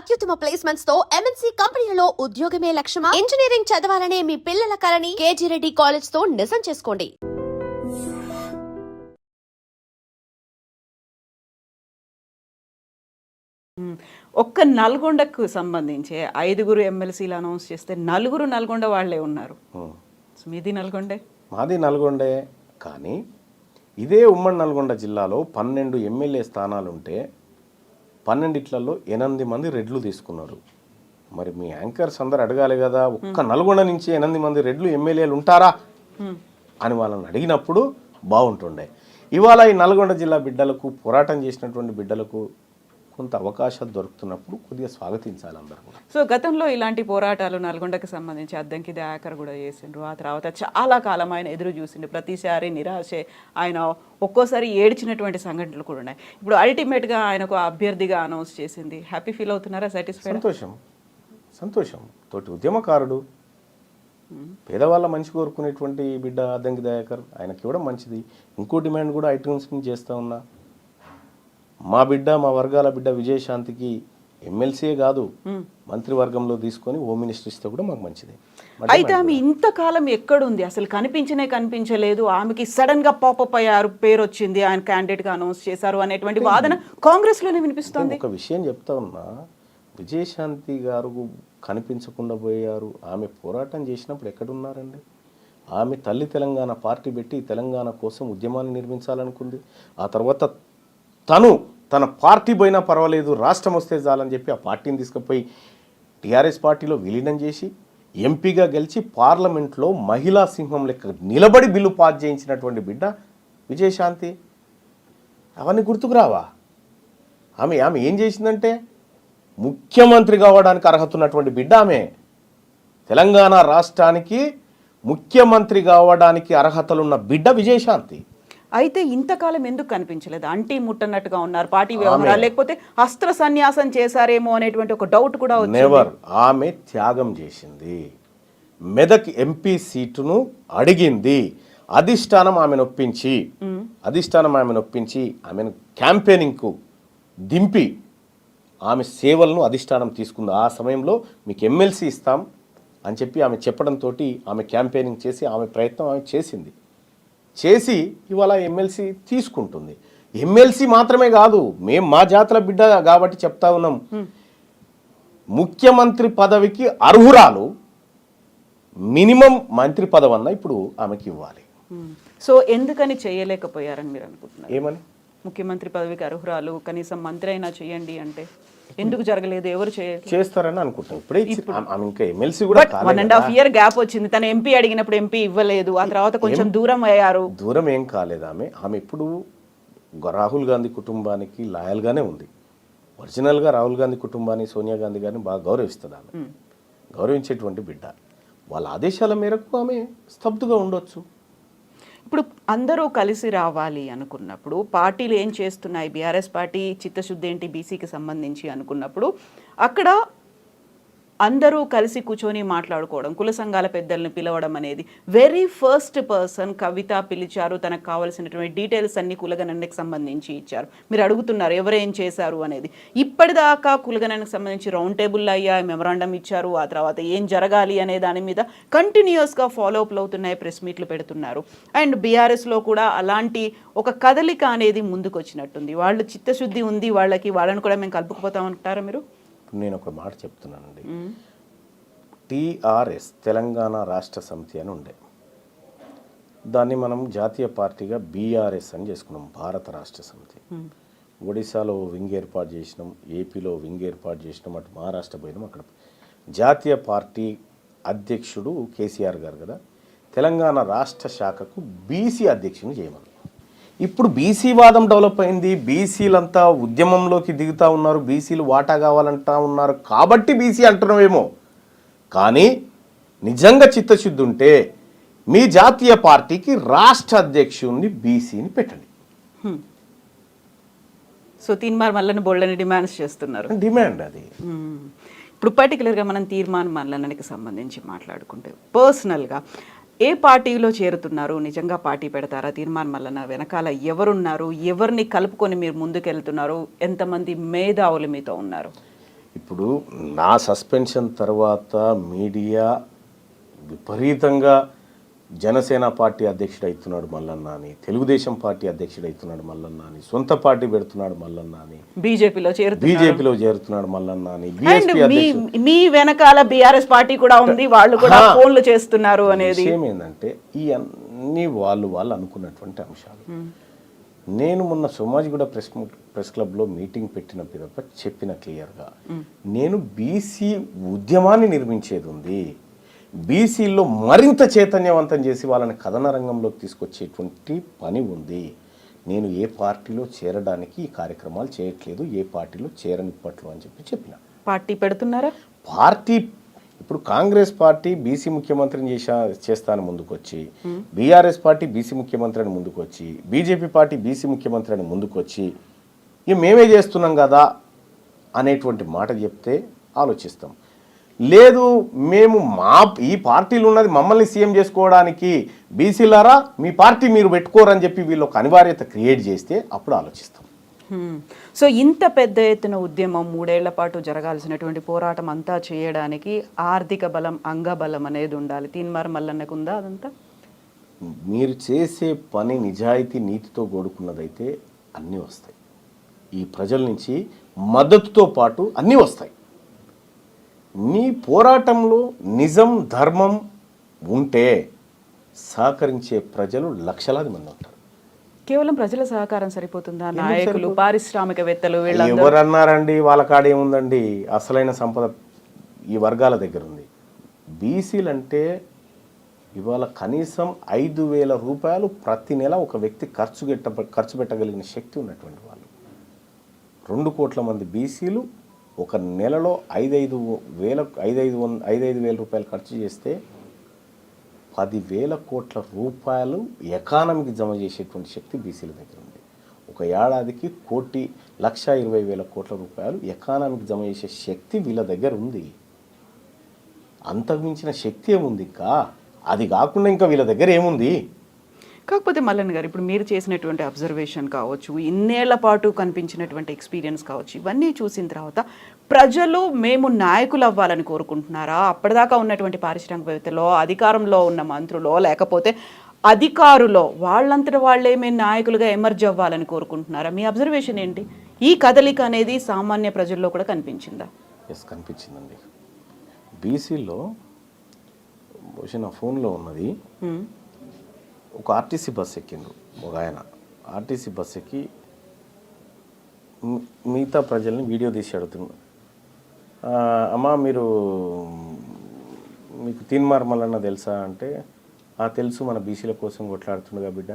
అత్యుత్తమ ప్లేస్మెంట్స్ తో ఎంఎన్సీ కంపెనీలలో ఉద్యోగమే లక్ష్యమా? ఇంజనీరింగ్ చదవాలనే మీ పిల్లల కలని కేజీ రెడ్డి కాలేజ్ తో నిజం చేసుకోండి. ఒక్క నల్గొండకు సంబంధించి 5 ఎమ్మెల్సీలు అనౌన్స్ చేస్తే 4 నల్గొండ వాళ్ళే ఉన్నారు. మీది నల్గొండే? మాది నల్గొండే. కానీ ఇదే ఉమ్మడి నల్గొండ జిల్లాలో 12 ఎమ్మెల్యే స్థానాలుంటే 12లలో 8 మంది రెడ్లు తీసుకున్నారు. మరి మీ యాంకర్స్ అందరు అడగాలి కదా, ఒక్క నల్గొండ నుంచి 8 మంది రెడ్లు ఎమ్మెల్యేలు ఉంటారా అని వాళ్ళని అడిగినప్పుడు బాగుంటుండే. ఇవాళ ఈ నల్గొండ జిల్లా బిడ్డలకు, పోరాటం చేసినటువంటి బిడ్డలకు కొంత అవకాశాలు దొరుకుతున్నప్పుడు కొద్దిగా స్వాగతించాలి అందరూ కూడా. సో గతంలో ఇలాంటి పోరాటాలు నల్గొండకి సంబంధించి అద్దంకి దయాకర్ కూడా చేసిండ్రు. ఆ తర్వాత చాలా కాలం ఆయన ఎదురు చూసిండు. ప్రతిసారి నిరాశే, ఆయన ఒక్కోసారి ఏడ్చినటువంటి సంఘటనలు కూడా ఉన్నాయి. ఇప్పుడు అల్టిమేట్గా ఆయనకు అభ్యర్థిగా అనౌన్స్ చేసింది. హ్యాపీ ఫీల్ అవుతున్నారా? సాటిస్ఫైడ్? సంతోషం తోటి ఉద్యమకారుడు, పేదవాళ్ళ మంచి కోరుకునేటువంటి బిడ్డ అద్దంకి దయాకర్, ఆయనకి ఇవ్వడం మంచిది. ఇంకో డిమాండ్ కూడా ఐటమ్స్ చేస్తూ ఉన్నా, మా బిడ్డ, మా వర్గాల బిడ్డ విజయశాంతికి ఎమ్మెల్సీయే కాదు మంత్రివర్గంలో తీసుకొని హోమ్ మినిస్టర్ ఇస్తే కూడా మాకు మంచిది. అయితే ఆమె ఇంతకాలం ఎక్కడుంది? అసలు కనిపించలేదు. ఆమెకి సడన్ గా పాపప్ అయ్యారు, పేరు వచ్చింది, ఆయన క్యాండిడేట్ గా అనౌన్స్ చేశారు అనేటువంటి వాదన కాంగ్రెస్ లోనే వినిపిస్తుంది. ఒక విషయం చెప్తా ఉన్నా, విజయశాంతి గారు కనిపించకుండా పోయారు. ఆమె పోరాటం చేసినప్పుడు ఎక్కడున్నారండి? ఆమె తల్లి తెలంగాణ పార్టీ పెట్టి తెలంగాణ కోసం ఉద్యమాన్ని నిర్మించాలనుకుంది. ఆ తర్వాత తన పార్టీ పోయినా పర్వాలేదు, రాష్ట్రం వస్తే చాలని చెప్పి ఆ పార్టీని తీసుకుపోయి టీఆర్ఎస్ పార్టీలో విలీనం చేసి ఎంపీగా గెలిచి పార్లమెంట్లో మహిళా సింహం లెక్క నిలబడి బిల్లు పాస్ చేయించినటువంటి బిడ్డ విజయశాంతి. అవన్నీ గుర్తుకు రావా? ఆమె ఏం చేసిందంటే ముఖ్యమంత్రి కావడానికి అర్హత ఉన్నటువంటి బిడ్డ ఆమె. తెలంగాణ రాష్ట్రానికి ముఖ్యమంత్రి కావడానికి అర్హతలున్న బిడ్డ విజయశాంతి. అయితే ఇంతకాలం ఎందుకు కనిపించలేదు? అంటీ ముట్టన్నట్టుగా ఉన్నారు పార్టీ వ్యవహారాలు, లేకపోతే అస్త్ర సన్యాసం చేశారేమో అనేటువంటి ఒక డౌట్ కూడా వచ్చింది. నెవర్. ఆమె త్యాగం చేసింది. మెదక్ ఎంపీ సీటును అడిగింది. అధిష్టానం ఆమెను ఒప్పించి ఆమెను క్యాంపెయినింగ్కు దింపి ఆమె సేవలను అధిష్టానం తీసుకుంది. ఆ సమయంలో మీకు ఎమ్మెల్సీ ఇస్తాం అని చెప్పి ఆమె చెప్పడంతో ఆమె క్యాంపెయినింగ్ చేసి ఆమె ప్రయత్నం ఆమె చేసి ఇవాళ ఎమ్మెల్సీ తీసుకుంటుంది. ఎమ్మెల్సీ మాత్రమే కాదు, మేము మా జాతుల బిడ్డ కాబట్టి చెప్తా ఉన్నాం, ముఖ్యమంత్రి పదవికి అర్హురాలు. మినిమం మంత్రి పదవి అన్న ఇప్పుడు ఆమెకి ఇవ్వాలి. సో ఎందుకని చేయలేకపోయారని మీరు అనుకుంటున్నారు? ఏమని? ముఖ్యమంత్రి పదవికి అర్హురాలు, కనీసం మంత్రి అయినా చేయండి అంటే ఎందుకు జరగలేదు? ఎవరు చేస్తారని అనుకుంటున్నాం. ఇప్పుడే ఇంకా ఎమ్మెల్సీ కూడా 1.5 year గ్యాప్ వచ్చింది. తన ఎంపీ అడిగినప్పుడు ఎంపీ ఇవ్వలేదు, ఆ తర్వాత కొంచెం దూరం అయ్యారు. దూరం ఏం కాలేదు. ఆమె ఇప్పుడు రాహుల్ గాంధీ కుటుంబానికి లాయల్గానే ఉంది. ఒరిజినల్గా రాహుల్ గాంధీ కుటుంబాన్ని, సోనియా గాంధీ గారిని బాగా గౌరవిస్తుంది. ఆమె గౌరవించేటువంటి బిడ్డ. వాళ్ళ ఆదేశాల మేరకు ఆమె స్తబ్దుగా ఉండొచ్చు. ఇప్పుడు అందరూ కలిసి రావాలి అనుకున్నప్పుడు పార్టీలు ఏం చేస్తున్నాయి? బీఆర్ఎస్ పార్టీ చిత్తశుద్ధి ఏంటి బీసీకి సంబంధించి అనుకున్నప్పుడు అక్కడ అందరూ కలిసి కూర్చొని మాట్లాడుకోవడం, కుల సంఘాల పెద్దల్ని పిలవడం అనేది వెరీ ఫస్ట్ పర్సన్ కవిత పిలిచారు. తనకు కావాల్సినటువంటి డీటెయిల్స్ అన్ని కులగణనకి సంబంధించి ఇచ్చారు. మీరు అడుగుతున్నారు ఎవరేం చేశారు అనేది. ఇప్పటిదాకా కులగణనకు సంబంధించి రౌండ్ టేబుల్ అయ్యా, మెమరాండం ఇచ్చారు. ఆ తర్వాత ఏం జరగాలి అనే దాని మీద కంటిన్యూస్గా ఫాలోఅప్లు అవుతున్నాయి, ప్రెస్ మీట్లు పెడుతున్నారు. అండ్ బీఆర్ఎస్లో కూడా అలాంటి ఒక కదలిక అనేది ముందుకు వచ్చినట్టుంది. వాళ్ళు చిత్తశుద్ధి ఉంది వాళ్ళకి, వాళ్ళని కూడా మేము కలుపుకుపోతామంటారా మీరు? నేను ఒక మాట చెప్తున్నానండి. టీఆర్ఎస్ తెలంగాణ రాష్ట్ర సమితి అని ఉండే, దాన్ని మనం జాతీయ పార్టీగా బీఆర్ఎస్ అని చేసుకున్నాం, భారత రాష్ట్ర సమితి. ఒడిశాలో వింగ్ ఏర్పాటు చేసినాం, ఏపీలో వింగ్ ఏర్పాటు చేసినాం, అటు మహారాష్ట్ర పోయినాం. అక్కడ జాతీయ పార్టీ అధ్యక్షుడు కేసీఆర్ గారు కదా, తెలంగాణ రాష్ట్ర శాఖకు బీసీ అధ్యక్షుని చేయమని. ఇప్పుడు బీసీ వాదం డెవలప్ అయింది. బీసీలంతా ఉద్యమంలోకి దిగుతూ ఉన్నారు, బీసీలు వాటా కావాలంటా ఉన్నారు కాబట్టి బీసీ అంటున్నామేమో. కానీ నిజంగా చిత్తశుద్ధి ఉంటే మీ జాతీయ పార్టీకి రాష్ట్ర అధ్యక్షుడిని బీసీని పెట్టండి. సో తీర్మాన్ మల్లన్న బోల్డని డిమాండ్స్ చేస్తున్నారు. డిమాండ్ అది. ఇప్పుడు పర్టికులర్గా మనం తీర్మాన్ మల్లన్నకి సంబంధించి మాట్లాడుకుంటే పర్సనల్గా ఏ పార్టీలో చేరుతున్నారు? నిజంగా పార్టీ పెడతారా? తీర్మాన్ మల్లన్న వెనకాల ఎవరున్నారు? ఎవరిని కలుపుకొని మీరు ముందుకెళ్తున్నారు? ఎంతమంది మేధావులు మీతో ఉన్నారు? ఇప్పుడు నా సస్పెన్షన్ తర్వాత మీడియా విపరీతంగా జనసేన పార్టీ అధ్యక్షుడు అవుతున్నాడు మల్లన్న అని, తెలుగుదేశం పార్టీ అధ్యక్షుడు అవుతున్నాడు మల్లన్న అని, సొంత పార్టీ పెడుతున్నాడు మల్లన్న అని, బీజేపీలో చేరుతున్నాడు మల్లన్న అని, అండ్ మీ వెనకాల బీఆర్ఎస్ పార్టీ కూడా ఉంది, వాళ్ళు కూడా ఫోన్లు చేస్తున్నారు అనేది విషయం ఏంటంటే ఈ అన్ని వాళ్ళు అనుకున్నటువంటి అంశాలు. నేను మొన్న సోమాజిగూడ ప్రెస్ క్లబ్లో మీటింగ్ పెట్టిన పిదప చెప్పిన క్లియర్గా, నేను బీసీ ఉద్యమాన్ని నిర్మించేది ఉంది, బీసీల్లో మరింత చైతన్యవంతం చేసి వాళ్ళని కథన రంగంలోకి తీసుకొచ్చేటువంటి పని ఉంది. నేను ఏ పార్టీలో చేరడానికి ఈ కార్యక్రమాలు చేయట్లేదు, ఏ పార్టీలో చేరనిప్పట్లు అని చెప్పిన. పార్టీ పెడుతున్నారా? పార్టీ ఇప్పుడు కాంగ్రెస్ పార్టీ బీసీ ముఖ్యమంత్రిని చేస్తాను ముందుకొచ్చి, బీఆర్ఎస్ పార్టీ బీసీ ముఖ్యమంత్రి అని ముందుకొచ్చి, బీజేపీ పార్టీ బీసీ ముఖ్యమంత్రి అని ముందుకొచ్చి ఇక మేమే చేస్తున్నాం కదా అనేటువంటి మాట చెప్తే ఆలోచిస్తాం. లేదు మేము ఈ పార్టీలు ఉన్నది మమ్మల్ని సీఎం చేసుకోవడానికి, బీసీలారా మీ పార్టీ మీరు పెట్టుకోరని చెప్పి వీళ్ళు ఒక అనివార్యత క్రియేట్ చేస్తే అప్పుడు ఆలోచిస్తాం. సో ఇంత పెద్ద ఎత్తున ఉద్యమం 3 ఏళ్ల పాటు జరగాల్సినటువంటి పోరాటం అంతా చేయడానికి ఆర్థిక బలం, అంగబలం అనేది ఉండాలి. తీన్మార్ మల్లన్నకు ఉందా అదంతా? మీరు చేసే పని నిజాయితీ నీతితో కూడుకున్నదైతే అన్నీ వస్తాయి. ఈ ప్రజల నుంచి మద్దతుతో పాటు అన్నీ వస్తాయి. నీ పోరాటంలో నిజం, ధర్మం ఉంటే సహకరించే ప్రజలు లక్షలాది మంది ఉంటారు. కేవలం ప్రజల సహకారం సరిపోతుందా? నాయకులు, పారిశ్రామికవేత్తలు ఎవరన్నారండి? వాళ్ళ కాడ ఏముందండి? అసలైన సంపద ఈ వర్గాల దగ్గర ఉంది. బీసీలు అంటే ఇవాళ కనీసం 5,000 రూపాయలు ప్రతి నెల ఒక వ్యక్తి ఖర్చు పెట్టగలిగిన శక్తి ఉన్నటువంటి వాళ్ళు. 2 కోట్ల మంది బీసీలు ఒక నెలలో 5,500 రూపాయలు ఖర్చు చేస్తే 10,000 కోట్ల రూపాయలు ఎకానమీకి జమ చేసేటువంటి శక్తి బీసీల దగ్గర ఉంది. ఒక ఏడాదికి 1,20,000 కోట్ల రూపాయలు ఎకానమీకి జమ చేసే శక్తి వీళ్ళ దగ్గర ఉంది. అంతకుమించిన శక్తి ఏముంది? ఇంకా అది కాకుండా ఇంకా వీళ్ళ దగ్గర ఏముంది? కాకపోతే మల్లన్న గారు, ఇప్పుడు మీరు చేసినటువంటి అబ్జర్వేషన్ కావచ్చు, ఇన్నేళ్ల పాటు కనిపించినటువంటి ఎక్స్పీరియన్స్ కావచ్చు, ఇవన్నీ చూసిన తర్వాత ప్రజలు మేము నాయకులు అవ్వాలని కోరుకుంటున్నారా? అప్పటిదాకా ఉన్నటువంటి పారిశ్రామికవేత్తలో, అధికారంలో ఉన్న మంత్రులో, లేకపోతే అధికారులో వాళ్ళంతట వాళ్ళే మేము నాయకులుగా ఎమర్జ్ అవ్వాలని కోరుకుంటున్నారా? మీ అబ్జర్వేషన్ ఏంటి? ఈ కదలిక అనేది సామాన్య ప్రజల్లో కూడా కనిపించిందా? ఎస్, కనిపించిందండి. బీసీలో నా ఫోన్లో ఉన్నది, ఒక ఆర్టీసీ బస్ ఎక్కిండు ఒక ఆయన. ఆర్టీసీ బస్ ఎక్కి మిగతా ప్రజల్ని వీడియో తీసి అడుగుతున్నాడు, అమ్మా మీకు తీన్మార్ మల్లన్న తెలుసా అంటే, తెలుసు, మన బీసీల కోసం కొట్లాడుతుండగా బిడ్డ